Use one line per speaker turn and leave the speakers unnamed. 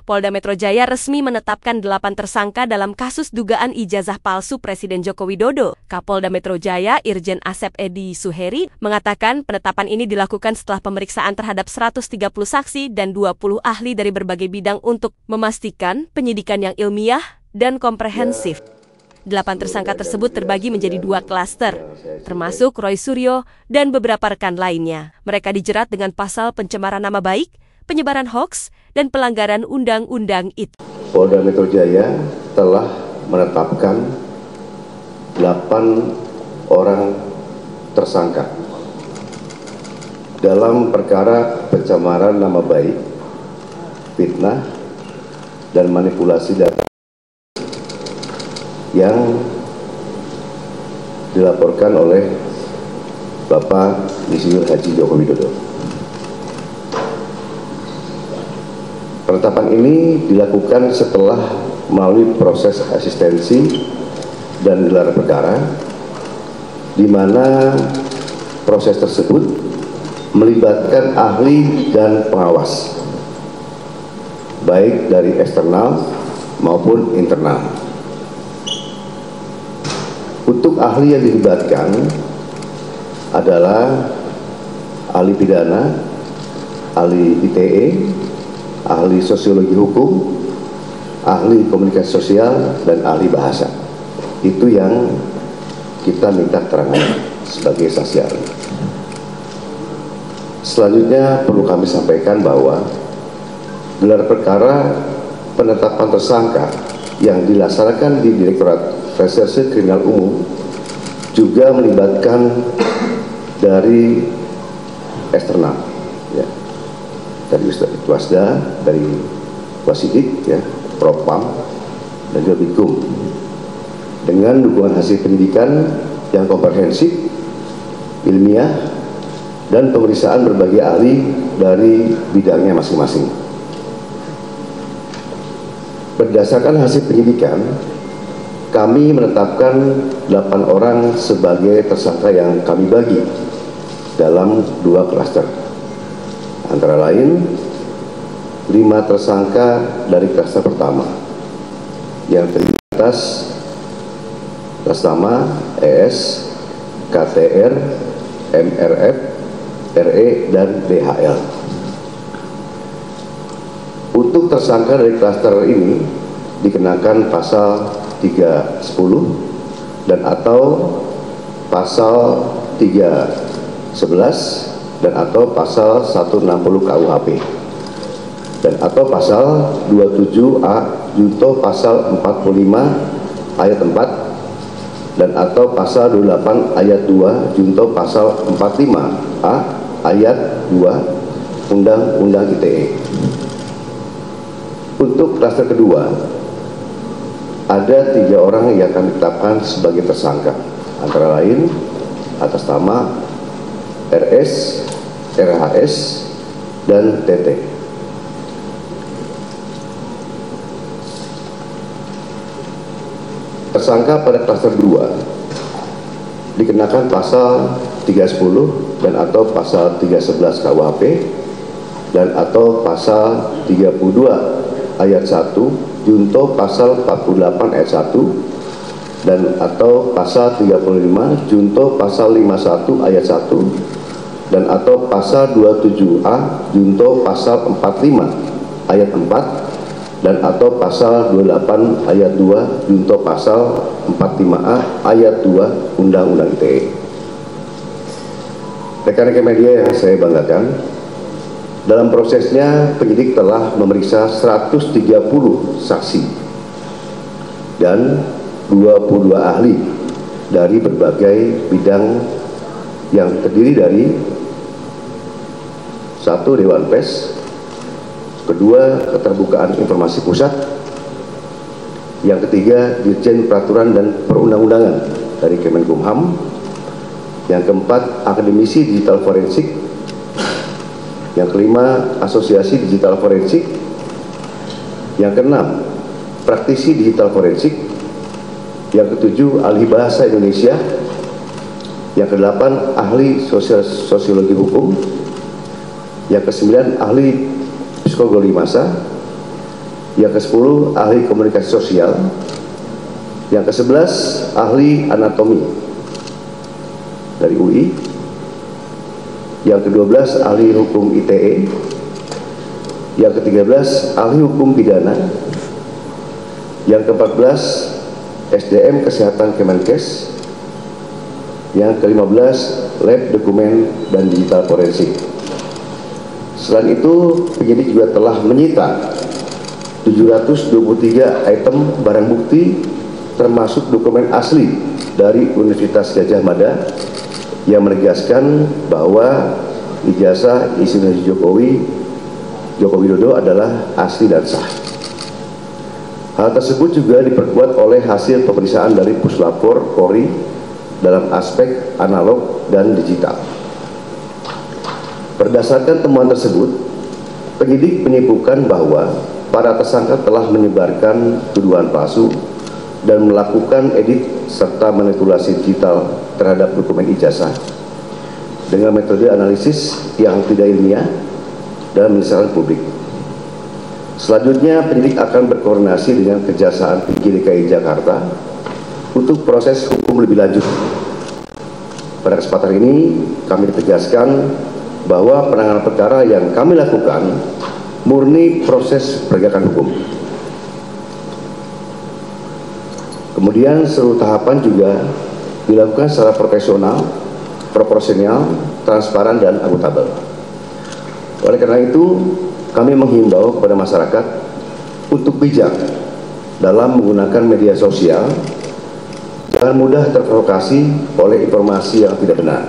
Polda Metro Jaya resmi menetapkan 8 tersangka dalam kasus dugaan ijazah palsu Presiden Joko Widodo. Kapolda Metro Jaya, Irjen Asep Edi Suheri, mengatakan penetapan ini dilakukan setelah pemeriksaan terhadap 130 saksi dan 20 ahli dari berbagai bidang untuk memastikan penyidikan yang ilmiah dan komprehensif. 8 tersangka tersebut terbagi menjadi 2 klaster, termasuk Roy Suryo dan beberapa rekan lainnya. Mereka dijerat dengan pasal pencemaran nama baik, penyebaran hoaks, dan pelanggaran Undang-Undang ITE.
Polda Metro Jaya telah menetapkan 8 orang tersangka dalam perkara pencemaran nama baik, fitnah, dan manipulasi data yang dilaporkan oleh Bapak Insinyur Haji Joko Widodo. Penetapan ini dilakukan setelah melalui proses asistensi dan gelar perkara, di mana proses tersebut melibatkan ahli dan pengawas, baik dari eksternal maupun internal. Untuk ahli yang dilibatkan adalah ahli pidana, ahli ITE, ahli sosiologi hukum, ahli komunikasi sosial, dan ahli bahasa. Itu yang kita minta keterangan sebagai saksi ahli. Selanjutnya perlu kami sampaikan bahwa gelar perkara penetapan tersangka yang dilaksanakan di Direktorat Reserse Kriminal Umum juga melibatkan dari eksternal, ya, dari Wasda, dari Wasidik, ya, Propam, dan juga Bikum, dengan dukungan hasil pendidikan yang komprehensif, ilmiah, dan pemeriksaan berbagai ahli dari bidangnya masing-masing. Berdasarkan hasil penyidikan, kami menetapkan 8 orang sebagai tersangka yang kami bagi dalam 2 klaster. Antara lain, 5 tersangka dari klaster pertama yang terdiri atas nama ES, KTR, MRF, RE, dan DHL. Untuk tersangka dari klaster ini dikenakan pasal 310 dan atau pasal 311 dan atau pasal 160 KUHP dan atau pasal 27A junto pasal 45 ayat 4 dan atau pasal 28 ayat 2 junto pasal 45A ayat 2 Undang-Undang ITE. Untuk klaster kedua, ada 3 orang yang kami tetapkan sebagai tersangka, antara lain atas nama RS, RHS, dan TT. Tersangka pada klaster 2 dikenakan pasal 310 dan atau pasal 311 KUHP dan atau pasal 32 ayat 1 junto pasal 48 ayat 1 dan atau pasal 35 junto pasal 51 ayat 1 dan atau pasal 27A junto pasal 45 ayat 4 dan atau pasal 28 ayat 2 junto pasal 45A ayat 2 Undang-Undang ITE. Rekan-rekan media yang saya banggakan, dalam prosesnya penyidik telah memeriksa 130 saksi dan 22 ahli dari berbagai bidang yang terdiri dari 1. Dewan Pers, kedua Keterbukaan Informasi Pusat, yang ketiga Dirjen Peraturan dan Perundang-undangan dari Kemenkumham, yang keempat Akademisi Digital Forensik, yang kelima Asosiasi Digital Forensik, yang keenam Praktisi Digital Forensik, yang ketujuh Ahli Bahasa Indonesia, yang kedelapan Ahli Sosiologi Hukum, yang kesembilan Ahli Psikologi Massa, Yang ke-10 ahli komunikasi sosial. Yang ke-11 ahli anatomi dari UI. Yang ke-12 ahli hukum ITE. Yang ke-13 ahli hukum pidana. Yang ke-14 SDM Kesehatan Kemenkes. Yang ke-15 lab dokumen dan digital forensik. Selain itu, penyidik juga telah menyita 723 item barang bukti termasuk dokumen asli dari Universitas Gadjah Mada yang menegaskan bahwa ijazah Insinyur Joko Widodo adalah asli dan sah. Hal tersebut juga diperkuat oleh hasil pemeriksaan dari Puslapor Polri dalam aspek analog dan digital. Berdasarkan temuan tersebut, penyidik menyimpulkan bahwa para tersangka telah menyebarkan tuduhan palsu dan melakukan edit serta manipulasi digital terhadap dokumen ijazah dengan metode analisis yang tidak ilmiah dan menyesalkan publik. Selanjutnya, penyidik akan berkoordinasi dengan Kejaksaan Tinggi DKI Jakarta untuk proses hukum lebih lanjut. Pada kesempatan ini, kami tegaskan bahwa penanganan perkara yang kami lakukan murni proses penegakan hukum. Kemudian seluruh tahapan juga dilakukan secara profesional, proporsional, transparan, dan akuntabel. Oleh karena itu, kami menghimbau kepada masyarakat untuk bijak dalam menggunakan media sosial, jangan mudah terprovokasi oleh informasi yang tidak benar.